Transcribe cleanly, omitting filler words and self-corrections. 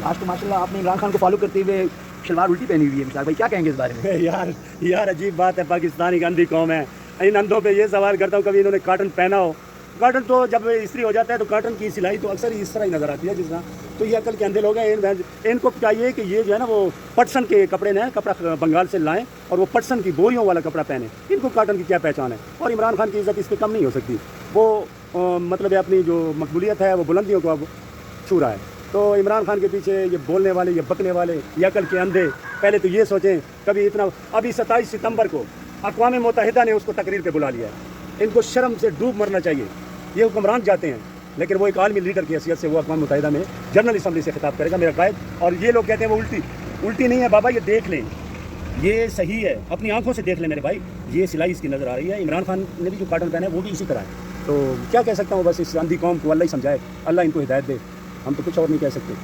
आज तो माशाल्लाह आपने इमरान खान को फॉलो करते हुए शलवार उल्टी पहनी हुई है। मिसाल भाई क्या कहेंगे इस बारे में? यार अजीब बात है, पाकिस्तानी की अंधी कौम है। इन अंधों पे ये सवाल करता हूँ, कभी इन्होंने कॉटन पहना हो? कॉटन तो जब इस्त्री हो जाता है तो कॉटन की सिलाई तो अक्सर इस तरह ही नज़र आती है जिस तरह। तो ये अकल के अंधे लोग हैं। इनको चाहिए कि ये जो है ना वो पटसन के कपड़े ना कपड़ा बंगाल से लाएं और वो पटसन की बोरियों वाला कपड़ा पहने। इनको कॉटन की क्या पहचान है? और इमरान खान की इज़्ज़त इस पर कम नहीं हो सकती। वो मतलब अपनी जो मकबूलियत है वो बुलंदियों को अब छू रहा है। तो इमरान खान के पीछे ये बोलने वाले, ये बकने वाले, ये अकल के अंधे पहले तो ये सोचें कभी इतना। अभी 27 सितंबर को अक़वाम मुत्तहिदा ने उसको तकरीर पे बुला लिया है। इनको शर्म से डूब मरना चाहिए। ये हुक्मरान जाते हैं लेकिन वो एक आलमी लीडर की हैसियत से वो अक़वाम मुत्तहिदा में जनरल असम्बली से खिताब करेगा, मेरा कायद। और ये लोग कहते हैं वो उल्टी नहीं है बाबा, ये देख लें, ये सही है, अपनी आंखों से देख लें मेरे भाई। ये सिलाई इसकी नज़र आ रही है। इमरान खान ने भी जो कॉटन पहना है वो भी इसी तरह है। तो क्या कह सकता हूँ, बस इस अंधी कौम को अल्लाह ही समझाए, अल्लाह इनको हिदायत दे। हम तो कुछ और नहीं कह सकते।